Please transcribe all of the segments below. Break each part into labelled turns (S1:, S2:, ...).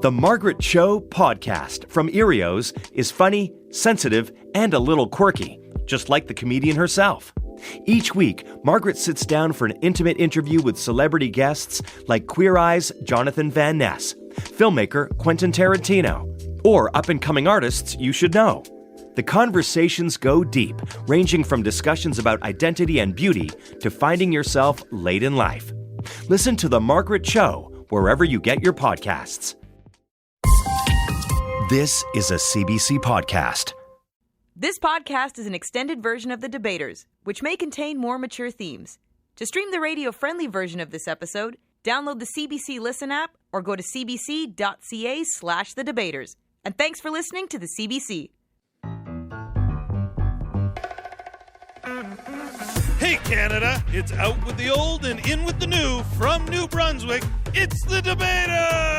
S1: The Margaret Cho podcast from Erios is funny, sensitive, and a little quirky, just like the comedian herself. Each week, Margaret sits down for an intimate interview with celebrity guests like Queer Eye's Jonathan Van Ness, filmmaker Quentin Tarantino, or up-and-coming artists you should know. The conversations go deep, ranging from discussions about identity and beauty to finding yourself late in life. Listen to The Margaret Cho wherever you get your podcasts. This is a CBC podcast.
S2: This podcast is an extended version of The Debaters, which may contain more mature themes. To stream the radio-friendly version of this episode, download the CBC Listen app or go to cbc.ca/thedebaters. And thanks for listening to the CBC.
S3: Hey Canada, it's out with the old and in with the new from New Brunswick. It's The Debaters!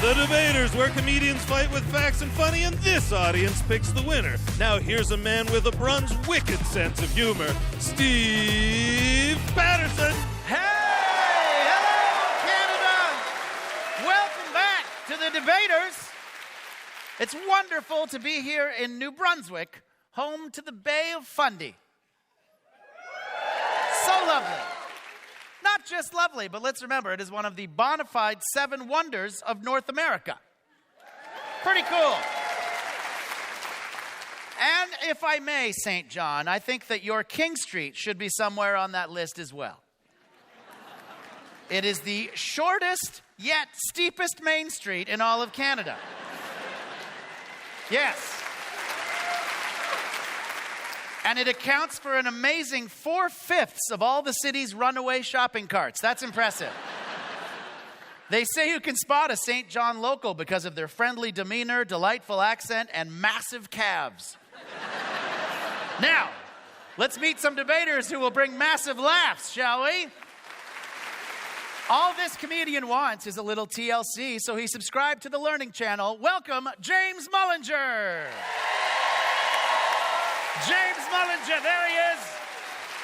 S3: The Debaters, where comedians fight with facts and funny, and this audience picks the winner. Now here's a man with a Brunswicked sense of humor, Steve Patterson.
S4: Hey! Hello, Canada! Welcome back to The Debaters. It's wonderful to be here in New Brunswick, home to the Bay of Fundy. So lovely. Not just lovely, but let's remember, it is one of the bona fide 7 wonders of North America. Pretty cool. And if I may, St. John, I think that your King Street should be somewhere on that list as well. It is the shortest yet steepest main street in all of Canada. Yes. And it accounts for an amazing 4/5 of all the city's runaway shopping carts. That's impressive. They say you can spot a St. John local because of their friendly demeanor, delightful accent, and massive calves. Now, let's meet some debaters who will bring massive laughs, shall we? All this comedian wants is a little TLC, so he subscribed to the Learning Channel. Welcome, James Mullinger. James Mullinger, there he is,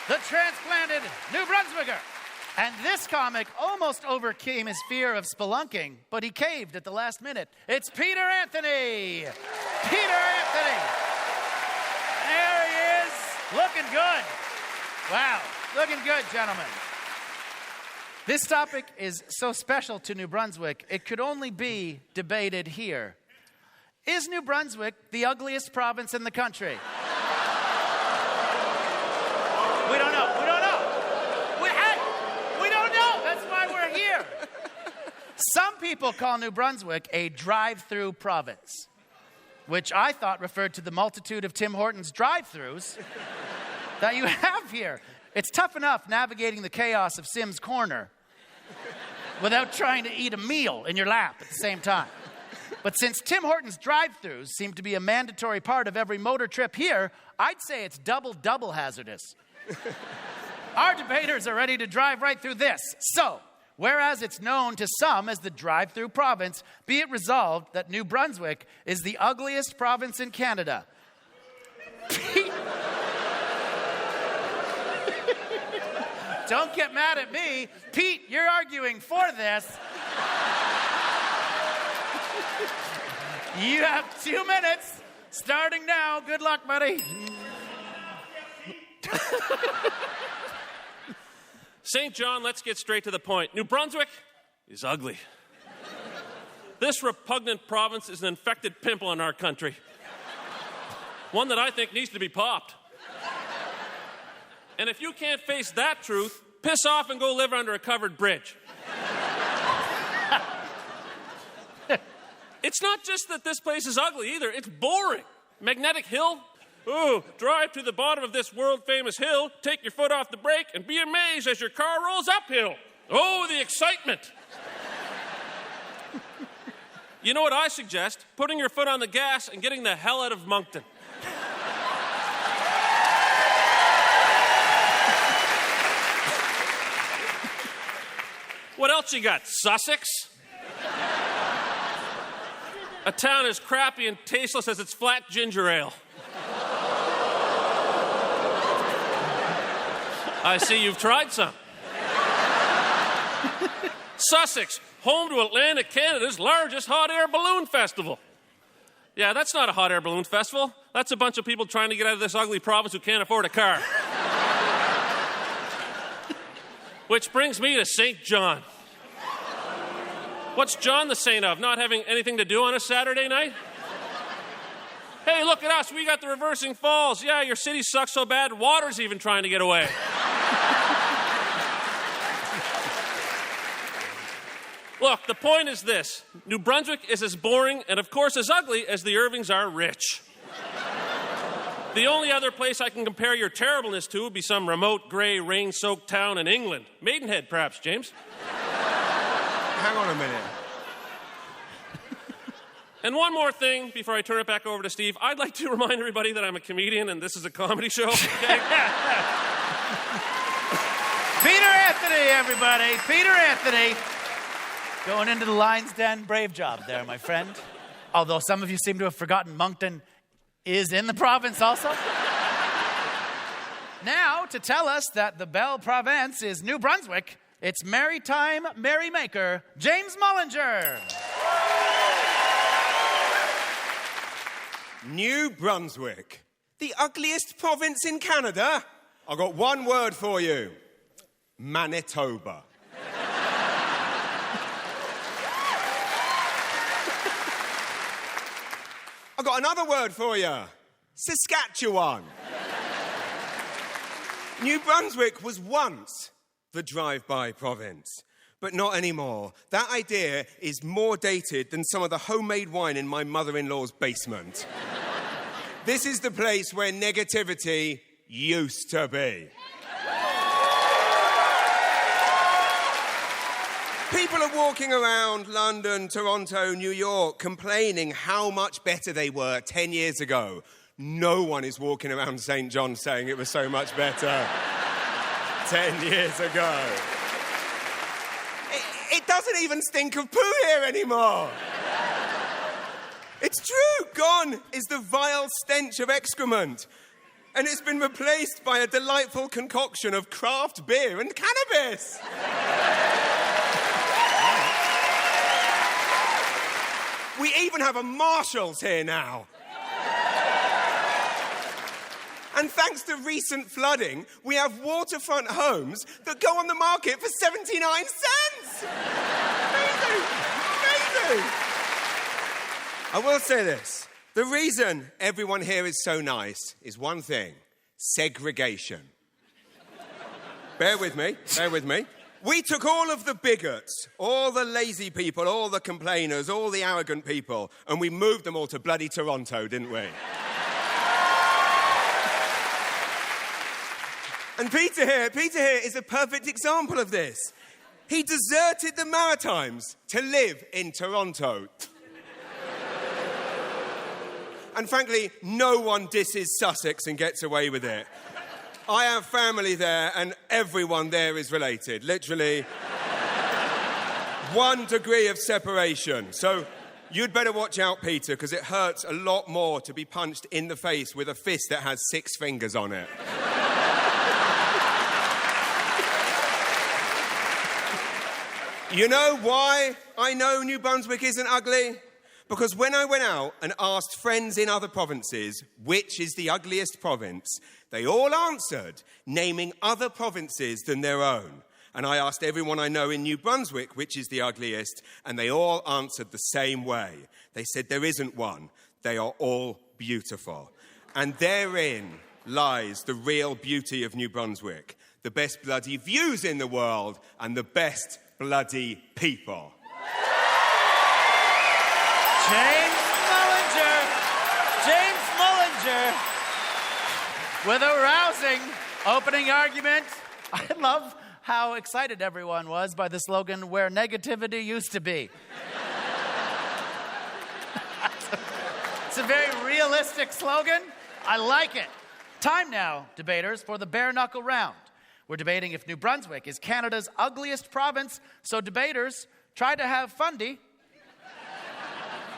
S4: the transplanted New Brunswicker. And this comic almost overcame his fear of spelunking, but he caved at the last minute. It's Peter Anthony. Peter Anthony. There he is, looking good. Wow, looking good, gentlemen. This topic is so special to New Brunswick, it could only be debated here. Is New Brunswick the ugliest province in the country? We don't know. We don't know. That's why we're here. Some people call New Brunswick a drive-through province, which I thought referred to the multitude of Tim Hortons drive-thrus that you have here. It's tough enough navigating the chaos of Sim's Corner without trying to eat a meal in your lap at the same time. But since Tim Hortons drive-thrus seem to be a mandatory part of every motor trip here, I'd say it's double hazardous. Our debaters are ready to drive right through this. So, whereas it's known to some as the drive-through province, be it resolved that New Brunswick is the ugliest province in Canada. Don't get mad at me. Pete, you're arguing for this. You have 2 minutes, starting now. Good luck, buddy.
S5: St. John, let's get straight to the point. New Brunswick is ugly. This repugnant province is an infected pimple in our country. One that I think needs to be popped. And if you can't face that truth, piss off and go live under a covered bridge. It's not just that this place is ugly either, it's boring. Magnetic Hill? Ooh, drive to the bottom of this world-famous hill, take your foot off the brake, and be amazed as your car rolls uphill. Oh, the excitement. You know what I suggest? Putting your foot on the gas and getting the hell out of Moncton. What else you got? Sussex? A town as crappy and tasteless as its flat ginger ale. I see you've tried some. Sussex, home to Atlantic Canada's largest hot air balloon festival. Yeah, that's not a hot air balloon festival. That's a bunch of people trying to get out of this ugly province who can't afford a car. Which brings me to St. John. What's John the saint of? Not having anything to do on a Saturday night? Hey, look at us. We got the reversing falls. Yeah, your city sucks so bad, water's even trying to get away. Look, the point is this. New Brunswick is as boring and, of course, as ugly as the Irvings are rich. The only other place I can compare your terribleness to would be some remote, gray, rain-soaked town in England. Maidenhead, perhaps, James.
S6: Hang on a minute.
S5: And one more thing before I turn it back over to Steve. I'd like to remind everybody that I'm a comedian and this is a comedy show. Okay?
S4: Peter Anthony, everybody. Peter Anthony. Going into the Lion's Den, brave job there, my friend. Although some of you seem to have forgotten Moncton is in the province also. Now, to tell us that the Belle Province is New Brunswick, it's Maritime Merrymaker, James Mullinger.
S6: New Brunswick, the ugliest province in Canada? I've got one word for you. Manitoba. I've got another word for you. Saskatchewan. New Brunswick was once the drive-by province, but not anymore. That idea is more dated than some of the homemade wine in my mother-in-law's basement. This is the place where negativity used to be. People are walking around London, Toronto, New York, complaining how much better they were 10 years ago. No one is walking around St. John saying it was so much better 10 years ago. It doesn't even stink of poo here anymore. It's true. Gone is the vile stench of excrement. And it's been replaced by a delightful concoction of craft beer and cannabis. We even have a Marshall's here now. And thanks to recent flooding, we have waterfront homes that go on the market for 79 cents. Amazing. Amazing. I will say this. The reason everyone here is so nice is one thing. Segregation. Bear with me. Bear with me. We took all of the bigots, all the lazy people, all the complainers, all the arrogant people, and we moved them all to bloody Toronto, didn't we? And Peter here is a perfect example of this. He deserted the Maritimes to live in Toronto. And frankly, no one disses Sussex and gets away with it. I have family there, and everyone there is related. Literally, 1 degree of separation. So you'd better watch out, Peter, because it hurts a lot more to be punched in the face with a fist that has 6 fingers on it. You know why I know New Brunswick isn't ugly? Because when I went out and asked friends in other provinces which is the ugliest province, they all answered, naming other provinces than their own. And I asked everyone I know in New Brunswick which is the ugliest, and they all answered the same way. They said there isn't one. They are all beautiful. And therein lies the real beauty of New Brunswick. The best bloody views in the world and the best bloody people.
S4: James Mullinger, with a rousing opening argument. I love how excited everyone was by the slogan, "Where negativity used to be." It's a very realistic slogan. I like it. Time now, debaters, for the bare knuckle round. We're debating if New Brunswick is Canada's ugliest province, so debaters, try to have fundy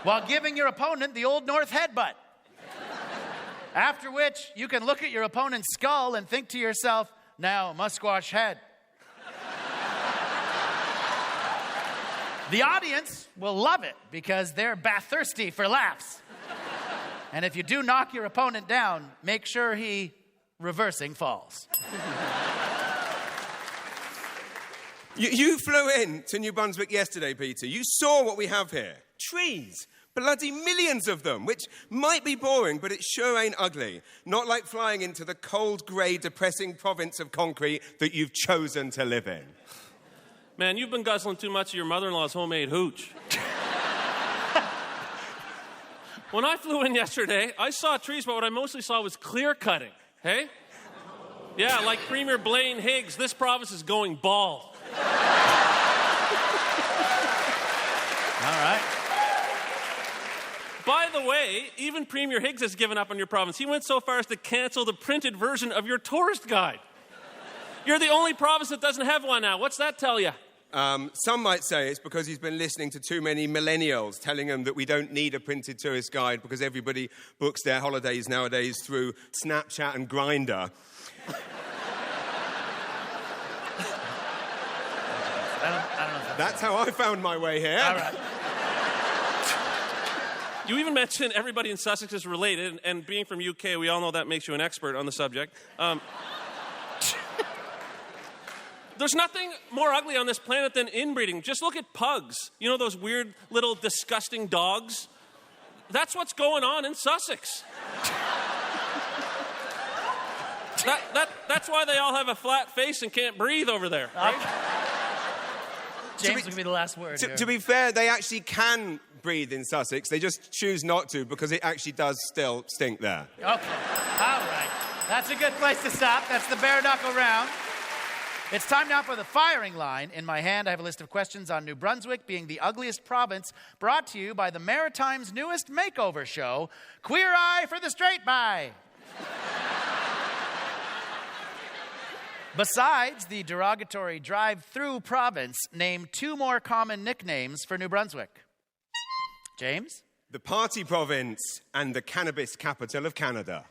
S4: while giving your opponent the Old North headbutt. After which, you can look at your opponent's skull and think to yourself, now Musquash Head. The audience will love it because they're thirsty for laughs. And if you do knock your opponent down, make sure he reversing falls.
S6: You flew in to New Brunswick yesterday, Peter. You saw what we have here. Trees. Bloody millions of them, which might be boring, but it sure ain't ugly. Not like flying into the cold, grey, depressing province of concrete that you've chosen to live in.
S5: Man, you've been guzzling too much of your mother-in-law's homemade hooch. When I flew in yesterday, I saw trees, but what I mostly saw was clear cutting. Hey? Yeah, like Premier Blaine Higgs, this province is going bald.
S4: All right.
S5: By the way, even Premier Higgs has given up on your province. He went so far as to cancel the printed version of your tourist guide. You're the only province that doesn't have one now. What's that tell you?
S6: Some might say it's because he's been listening to too many millennials telling him that we don't need a printed tourist guide because everybody books their holidays nowadays through Snapchat and Grindr.
S4: I don't know.
S6: That's how I found my way here.
S4: All right.
S5: You even mentioned everybody in Sussex is related, and being from UK, we all know that makes you an expert on the subject. There's nothing more ugly on this planet than inbreeding. Just look at pugs. You know those weird little disgusting dogs? That's what's going on in Sussex. That's why they all have a flat face and can't breathe over there. Right?
S4: James will be the last word.
S6: To be fair, they actually can breathe in Sussex. They just choose not to because it actually does still stink there.
S4: Okay. All right. That's a good place to stop. That's the bare knuckle round. It's time now for the firing line. In my hand, I have a list of questions on New Brunswick being the ugliest province, brought to you by the Maritime's newest makeover show, Queer Eye for the Straight By. Besides the derogatory drive-through province, name 2 more common nicknames for New Brunswick. James?
S6: The party province and the cannabis capital of Canada.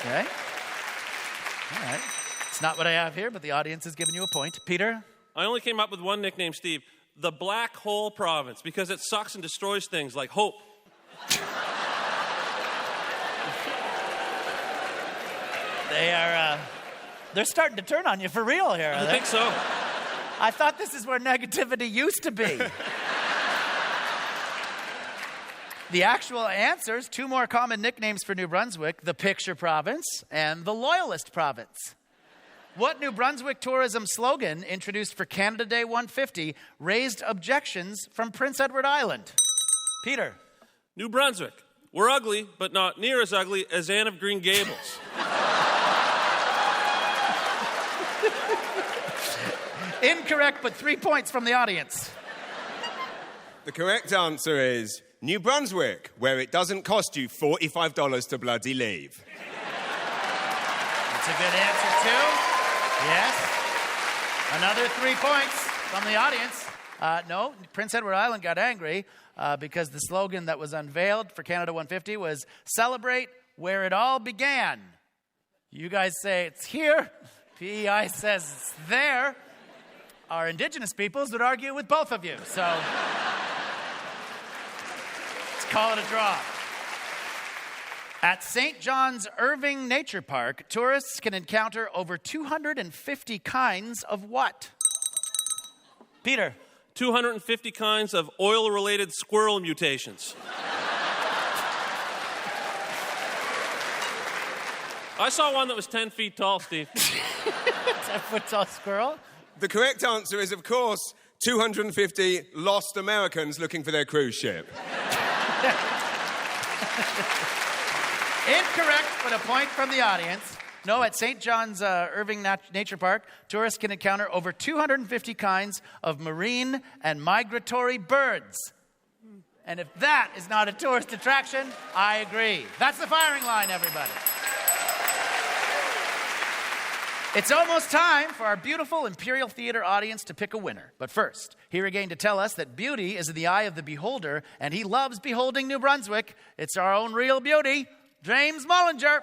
S4: Okay. All right. It's not what I have here, but the audience has given you a point. Peter?
S5: I only came up with one nickname, Steve. The Black Hole Province, because it sucks and destroys things like hope.
S4: They're starting to turn on you for real here.
S5: I think so.
S4: I thought this is where negativity used to be. The actual answers, 2 more common nicknames for New Brunswick, the Picture Province and the Loyalist Province. What New Brunswick tourism slogan, introduced for Canada Day 150, raised objections from Prince Edward Island? Peter?
S5: New Brunswick. We're ugly, but not near as ugly as Anne of Green Gables.
S4: Incorrect, but 3 points from the audience.
S6: The correct answer is New Brunswick, where it doesn't cost you $45 to bloody leave.
S4: That's a good answer, too. Yes. Another 3 points from the audience. No, Prince Edward Island got angry because the slogan that was unveiled for Canada 150 was "Celebrate where it all began." You guys say it's here. PEI says it's there. Our Indigenous peoples would argue with both of you. So let's call it a draw. At St. John's Irving Nature Park, tourists can encounter over 250 kinds of what? Peter?
S5: 250 kinds of oil-related squirrel mutations. I saw one that was 10 feet tall, Steve.
S4: 10-foot tall squirrel?
S6: The correct answer is, of course, 250 lost Americans looking for their cruise ship.
S4: Incorrect, but a point from the audience. No, at St. John's Irving Nature Park, tourists can encounter over 250 kinds of marine and migratory birds. And if that is not a tourist attraction, I agree. That's the firing line, everybody. It's almost time for our beautiful Imperial Theatre audience to pick a winner. But first, here again to tell us that beauty is in the eye of the beholder, and he loves beholding New Brunswick. It's our own real beauty, James Mullinger.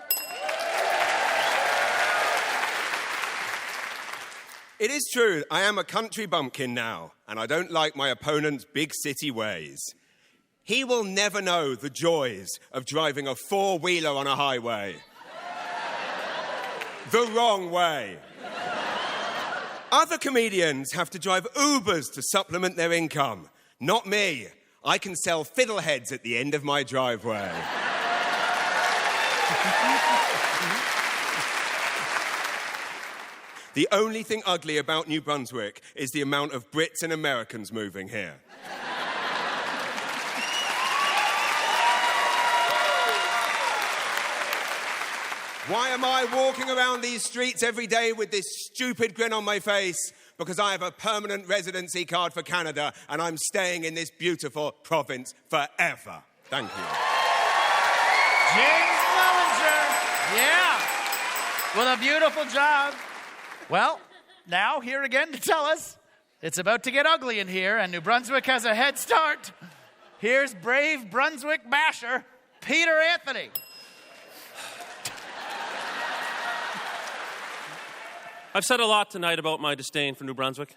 S6: It is true, I am a country bumpkin now, and I don't like my opponent's big city ways. He will never know the joys of driving a four-wheeler on a highway. The wrong way. Other comedians have to drive Ubers to supplement their income. Not me. I can sell fiddleheads at the end of my driveway. The only thing ugly about New Brunswick is the amount of Brits and Americans moving here. Why am I walking around these streets every day with this stupid grin on my face? Because I have a permanent residency card for Canada and I'm staying in this beautiful province forever. Thank you.
S4: James Mullinger. Yeah. With a beautiful job. Well, now here again to tell us it's about to get ugly in here and New Brunswick has a head start. Here's brave Brunswick basher, Peter Anthony.
S5: I've said a lot tonight about my disdain for New Brunswick.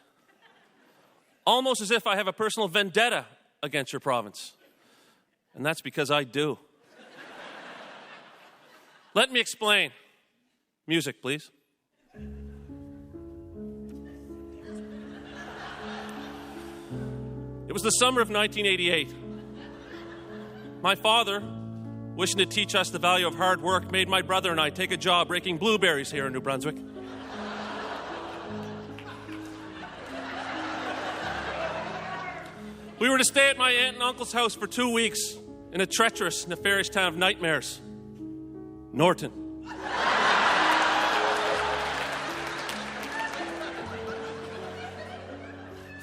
S5: Almost as if I have a personal vendetta against your province. And that's because I do. Let me explain. Music, please. It was the summer of 1988. My father, wishing to teach us the value of hard work, made my brother and I take a job raking blueberries here in New Brunswick. We were to stay at my aunt and uncle's house for 2 weeks in a treacherous, nefarious town of nightmares, Norton.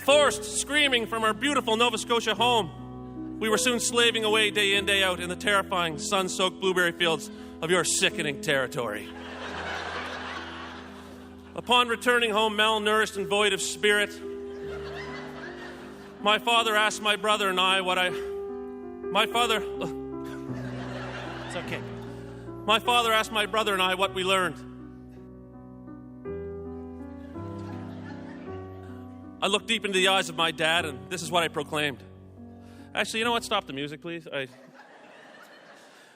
S5: Forced, screaming from our beautiful Nova Scotia home, we were soon slaving away day in, day out in the terrifying, sun-soaked blueberry fields of your sickening territory. Upon returning home malnourished and void of spirit, my father asked my brother and I what I...
S4: It's okay.
S5: My father asked my brother and I what we learned. I looked deep into the eyes of my dad, and this is what I proclaimed. Actually, you know what? Stop the music, please.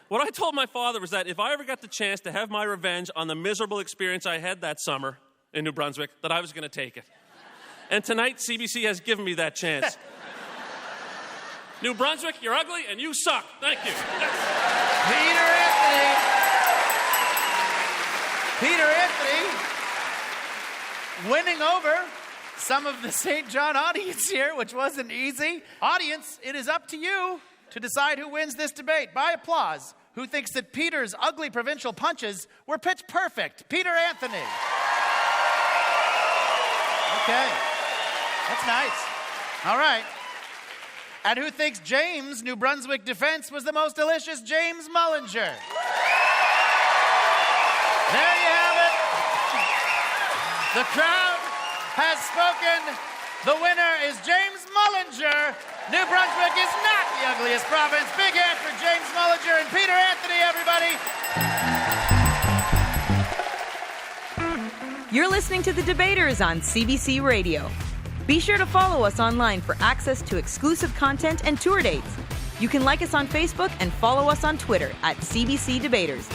S5: What I told my father was that if I ever got the chance to have my revenge on the miserable experience I had that summer in New Brunswick, that I was going to take it. And tonight, CBC has given me that chance. New Brunswick, you're ugly and you suck. Thank you.
S4: Peter Anthony winning over some of the St. John audience here, which wasn't easy. Audience, it is up to you to decide who wins this debate. By applause, who thinks that Peter's ugly provincial punches were pitch perfect? Peter Anthony. Okay. That's nice. All right. And who thinks James' New Brunswick defense was the most delicious? James Mullinger. There you have it. The crowd has spoken. The winner is James Mullinger. New Brunswick is not the ugliest province. Big hand for James Mullinger and Peter Anthony, everybody.
S2: You're listening to The Debaters on CBC Radio. Be sure to follow us online for access to exclusive content and tour dates. You can like us on Facebook and follow us on Twitter at CBC Debaters.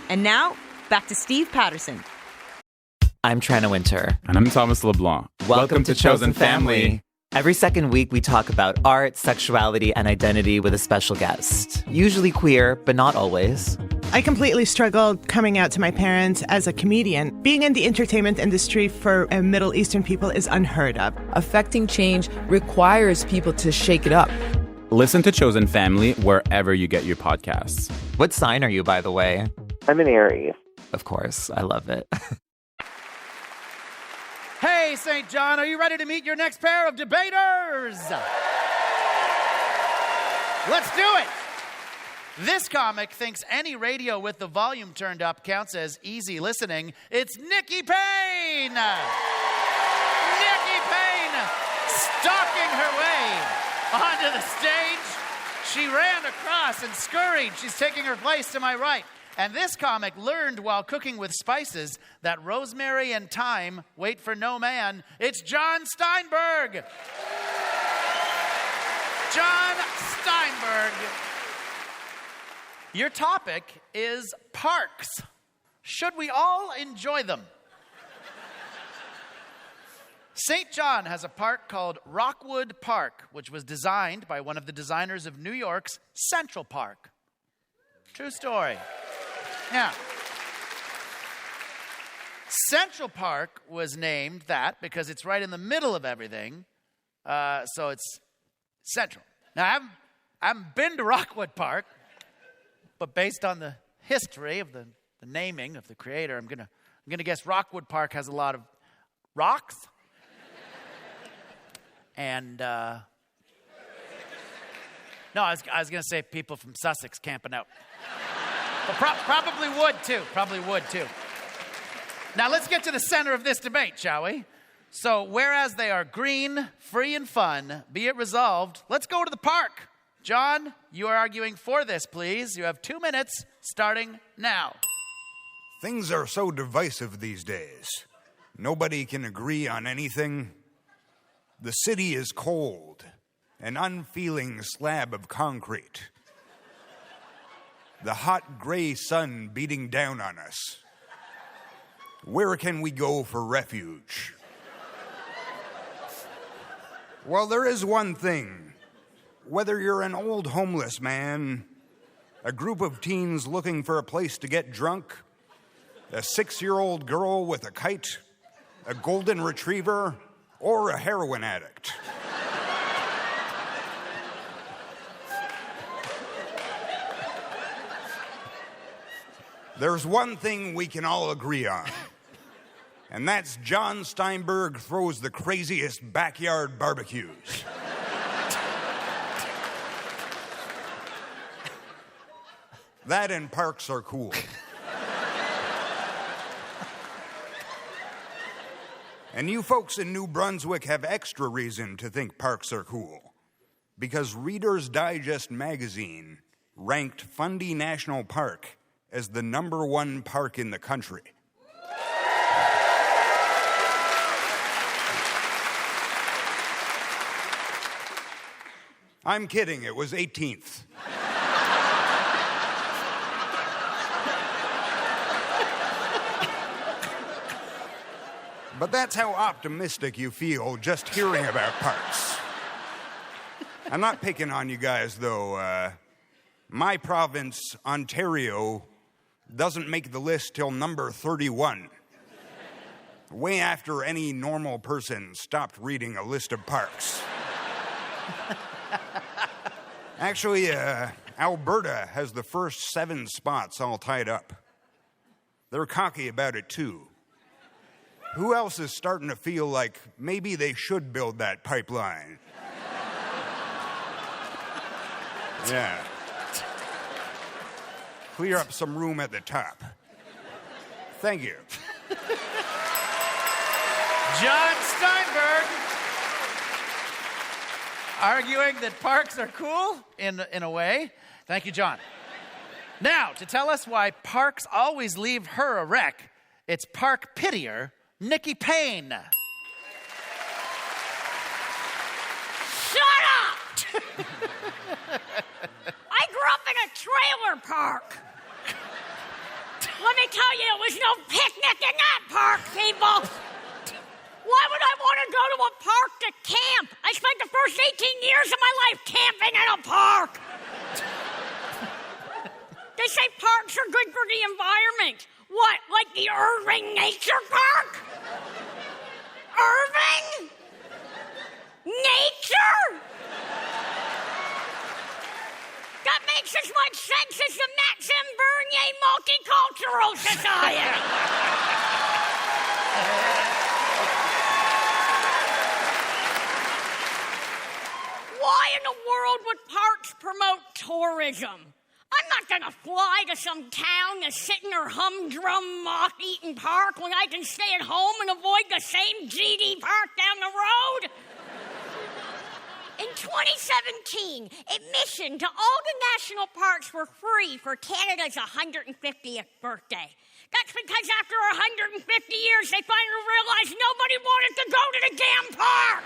S2: And now, back to Steve Patterson.
S7: I'm Trina Winter.
S8: And I'm Thomas LeBlanc.
S7: Welcome to Chosen Family. Every second week, we talk about art, sexuality, and identity with a special guest. Usually queer, but not always.
S9: I completely struggled coming out to my parents as a comedian. Being in the entertainment industry for Middle Eastern people is unheard of.
S10: Affecting change requires people to shake it up.
S8: Listen to Chosen Family wherever you get your podcasts.
S7: What sign are you, by the way?
S11: I'm an Aries.
S7: Of course. I love it.
S4: Hey, St. John, are you ready to meet your next pair of debaters? Let's do it. This comic thinks any radio with the volume turned up counts as easy listening. It's Nikki Payne! Nikki Payne stalking her way onto the stage. She ran across and scurried. She's taking her place to my right. And this comic learned while cooking with spices that rosemary and thyme wait for no man. It's John Steinberg. John Steinberg. Your topic is parks. Should we all enjoy them? St. John has a park called Rockwood Park, which was designed by one of the designers of New York's Central Park. True story. Yeah. Central Park was named that because it's right in the middle of everything, so it's central. Now, I haven't been to Rockwood Park, but based on the history of the naming of the creator, I'm gonna guess Rockwood Park has a lot of rocks. And, no, I was going to say people from Sussex camping out. But probably would too. Now let's get to the center of this debate, shall we? So, whereas they are green, free, and fun, be it resolved, let's go to the park. John, you are arguing for this, please. You have 2 minutes, starting now.
S11: Things are so divisive these days. Nobody can agree on anything. The city is cold, an unfeeling slab of concrete. The hot gray sun beating down on us. Where can we go for refuge? Well, there is one thing. Whether you're an old homeless man, a group of teens looking for a place to get drunk, a 6-year-old girl with a kite, a golden retriever, or a heroin addict. There's one thing we can all agree on, and that's John Steinberg throws the craziest backyard barbecues. That and parks are cool. And you folks in New Brunswick have extra reason to think parks are cool, because Reader's Digest magazine ranked Fundy National Park as the #1 park in the country. I'm kidding, it was 18th. But that's how optimistic you feel just hearing about parks. I'm not picking on you guys, though. My province, Ontario, doesn't make the list till number 31. Way after any normal person stopped reading a list of parks. Actually, Alberta has the first 7 spots all tied up. They're cocky about it, too. Who else is starting to feel like maybe they should build that pipeline? Yeah. Clear up some room at the top. Thank you.
S4: John Steinberg arguing that parks are cool in a way. Thank you, John. Now, to tell us why parks always leave her a wreck, it's park pitier Nikki Payne.
S12: Shut up! I grew up in a trailer park. Let me tell you, there was no picnic in that park, people. Why would I want to go to a park to camp? I spent the first 18 years of my life camping in a park. They say parks are good for the environment. What, like the Irving Nature Park? Irving? Nature? That makes as much sense as the Maxim Bernier Multicultural Society. Why in the world would parks promote tourism? I'm not going to fly to some town to sit in their humdrum, moth-eaten park when I can stay at home and avoid the same GD park down the road. In 2017, admission to all the national parks were free for Canada's 150th birthday. That's because after 150 years, they finally realized nobody wanted to go to the damn park.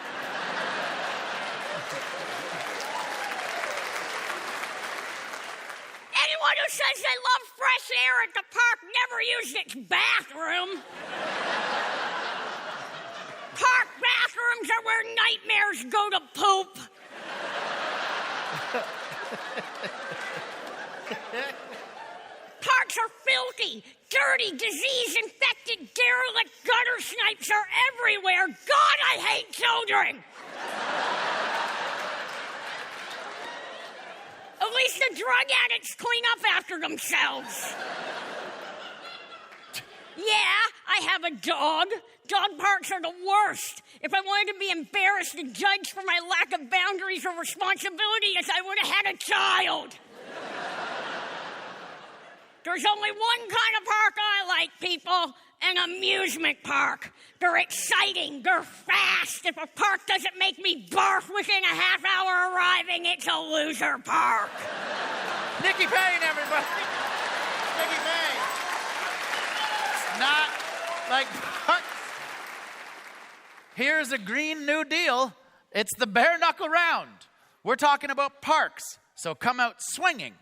S12: Anyone who says they love fresh air at the park never used its bathroom. Park bathrooms are where nightmares go to poop. Parks are filthy, dirty, disease-infected, derelict gutter snipes are everywhere. God, I hate children. At least the drug addicts clean up after themselves. Yeah, I have a dog. Dog parks are the worst. If I wanted to be embarrassed and judged for my lack of boundaries or responsibilities, I would have had a child. There's only one kind of park I like, people. An amusement park. They're exciting. They're fast. If a park doesn't make me barf within a half hour arriving, it's a loser park.
S4: Nikki Payne, everybody. Nikki Payne. It's not like parks. Here's a Green New Deal. It's the bare knuckle round. We're talking about parks. So come out swinging.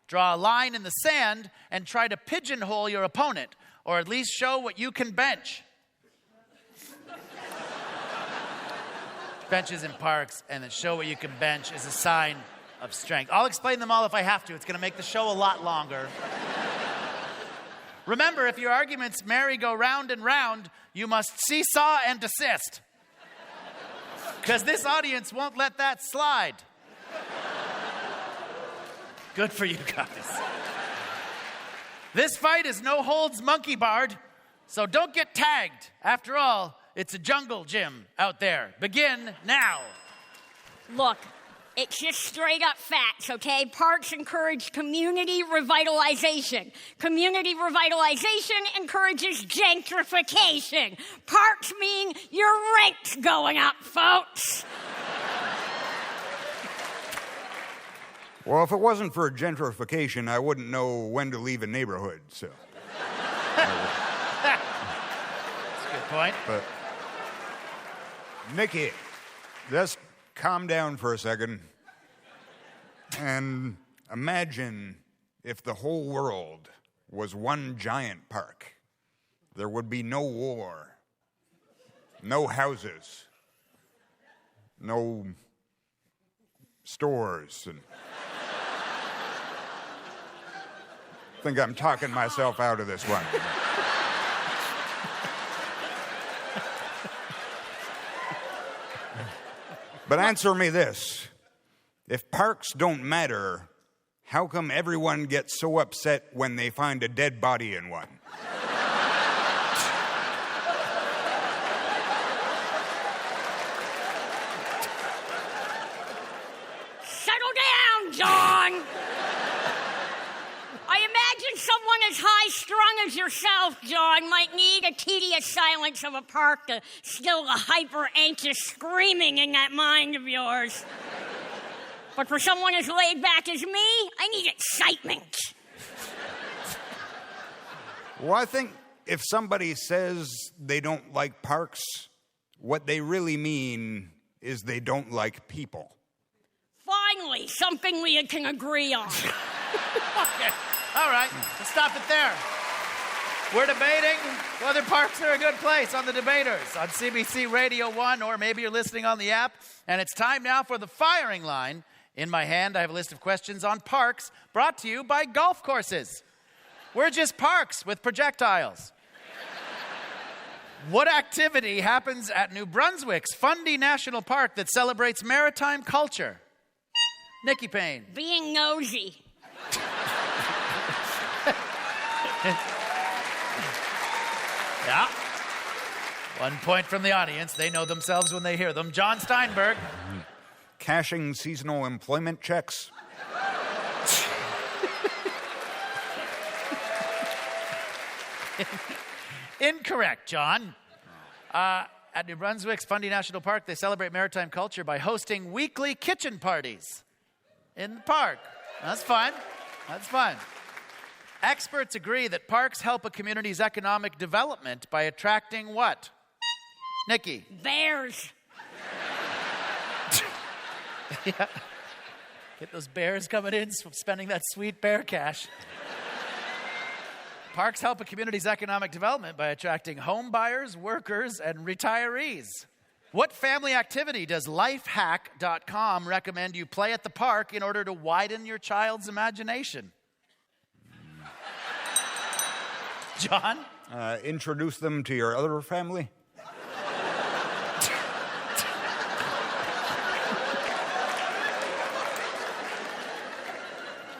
S4: Draw a line in the sand and try to pigeonhole your opponent, or at least show what you can bench. Benches in parks and then show what you can bench is a sign of strength. I'll explain them all if I have to. It's going to make the show a lot longer. Remember, if your arguments merry-go round and round, you must seesaw and desist. Because this audience won't let that slide. Good for you guys. This fight is no holds monkey barred, so don't get tagged. After all, it's a jungle gym out there. Begin now.
S12: Look, it's just straight up facts, okay? Parks encourage community revitalization. Community revitalization encourages gentrification. Parks mean your rent's going up, folks.
S11: Well, if it wasn't for gentrification, I wouldn't know when to leave a neighborhood, so.
S4: That's a good point.
S11: But, Nikki, just calm down for a second and imagine if the whole world was one giant park. There would be no war, no houses, no stores, and I think I'm talking myself out of this one. But answer me this. If parks don't matter, how come everyone gets so upset when they find a dead body in one?
S12: Settle down, John. I imagine someone as high-strung as yourself, John, might need a tedious silence of a park to still the hyper-anxious screaming in that mind of yours. But for someone as laid back as me, I need excitement.
S11: Well, I think if somebody says they don't like parks, what they really mean is they don't like people.
S12: Finally, something we can agree on.
S4: Okay. All right, let's stop it there. We're debating whether parks are a good place on The Debaters on CBC Radio 1, or maybe you're listening on the app. And it's time now for the firing line. In my hand, I have a list of questions on parks brought to you by golf courses. We're just parks with projectiles. What activity happens at New Brunswick's Fundy National Park that celebrates maritime culture? Nikki Payne.
S12: Being nosy.
S4: Yeah. 1 point from the audience. They know themselves when they hear them. John Steinberg.
S11: Cashing seasonal employment checks.
S4: Incorrect, John. at New Brunswick's Fundy National Park, they celebrate maritime culture by hosting weekly kitchen parties in the park. That's fun. That's fun. Experts agree that parks help a community's economic development by attracting what? Nikki.
S12: Bears.
S4: Yeah. Get those bears coming in, spending that sweet bear cash. Parks help a community's economic development by attracting home buyers, workers, and retirees. What family activity does lifehack.com recommend you play at the park in order to widen your child's imagination? John?
S11: Introduce them to your other family.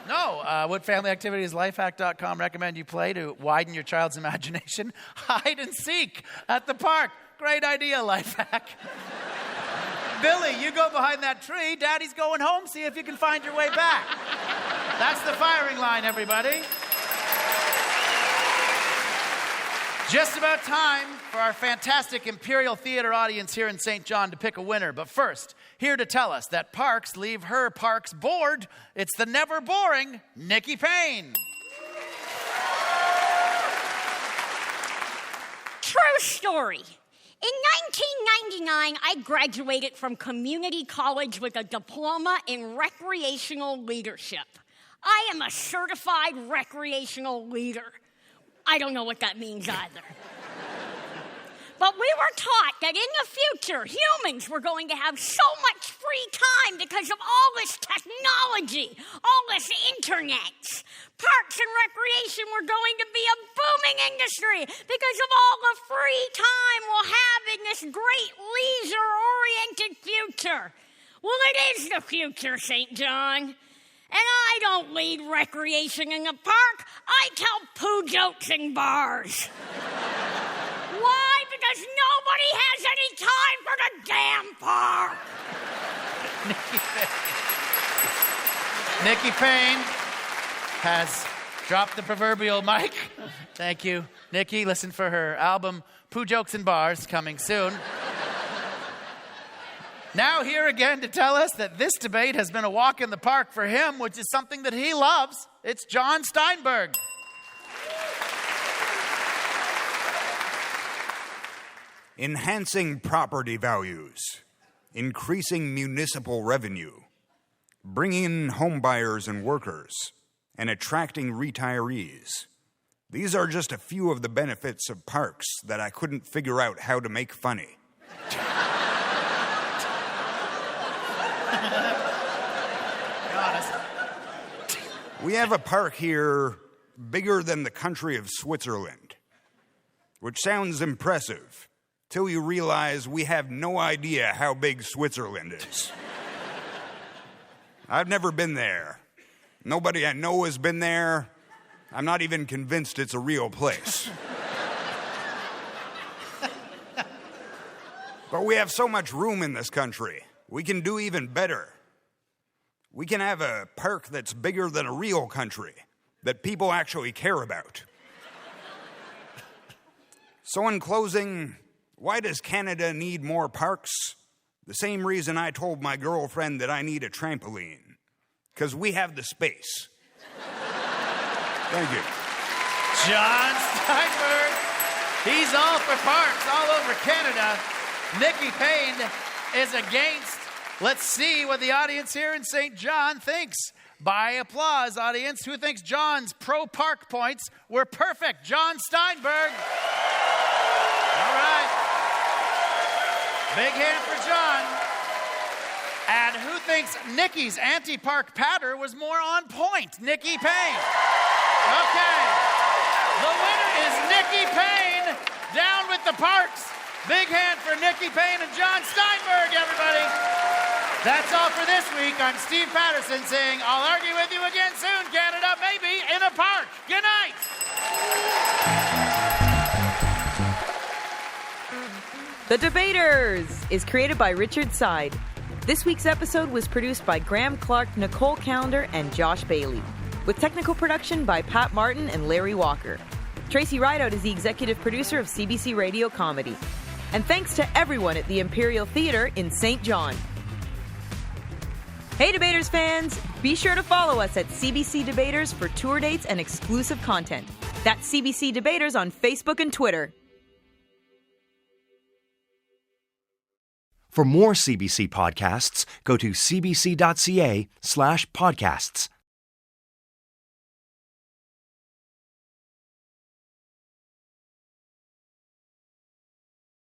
S4: No. What family activity does lifehack.com recommend you play to widen your child's imagination? Hide and seek at the park. Great idea, Lifehack. Billy, you go behind that tree. Daddy's going home. See if you can find your way back. That's the firing line, everybody. Just about time for our fantastic Imperial Theater audience here in St. John to pick a winner. But first, here to tell us that parks leave her parks bored, it's the never boring Nikki Payne.
S12: True story. In 1999, I graduated from community college with a diploma in recreational leadership. I am a certified recreational leader. I don't know what that means either. But we were taught that in the future, humans were going to have so much free time because of all this technology, all this internet. Parks and recreation were going to be a booming industry because of all the free time we'll have in this great leisure-oriented future. Well, it is the future, St. John. And I don't lead recreation in the park. I tell poo jokes in bars. Why? Because nobody has any time for the damn park.
S4: Nikki Payne has dropped the proverbial mic. Thank you, Nikki. Listen for her album, Poo Jokes in Bars, coming soon. Now here again to tell us that this debate has been a walk in the park for him, which is something that he loves. It's John Steinberg.
S11: Enhancing property values, increasing municipal revenue, bringing in home buyers and workers, and attracting retirees. These are just a few of the benefits of parks that I couldn't figure out how to make funny. We have a park here bigger than the country of Switzerland, which sounds impressive till you realize we have no idea how big Switzerland is. I've never been there. Nobody I know has been there. I'm not even convinced it's a real place. But we have so much room in this country. We can do even better. We can have a park that's bigger than a real country that people actually care about. So in closing, why does Canada need more parks? The same reason I told my girlfriend that I need a trampoline. Because we have the space. Thank you.
S4: John Steinberg. He's all for parks all over Canada. Nikki Payne is against. Let's see what the audience here in St. John thinks. By applause, audience, who thinks John's pro-park points were perfect? John Steinberg. All right. Big hand for John. And who thinks Nikki's anti-park patter was more on point? Nikki Payne. Okay. The winner is Nikki Payne. Down with the parks. Big hand for Nikki Payne and John Steinberg, everybody. That's all for this week. I'm Steve Patterson saying I'll argue with you again soon, Canada, maybe in a park. Good night.
S2: The Debaters is created by Richard Side. This week's episode was produced by Graham Clark, Nicole Callender, and Josh Bailey, with technical production by Pat Martin and Larry Walker. Tracy Rideout is the executive producer of CBC Radio Comedy. And thanks to everyone at the Imperial Theatre in St. John. Hey Debaters fans, be sure to follow us at CBC Debaters for tour dates and exclusive content. That's CBC Debaters on Facebook and Twitter.
S1: For more CBC podcasts, go to cbc.ca/podcasts.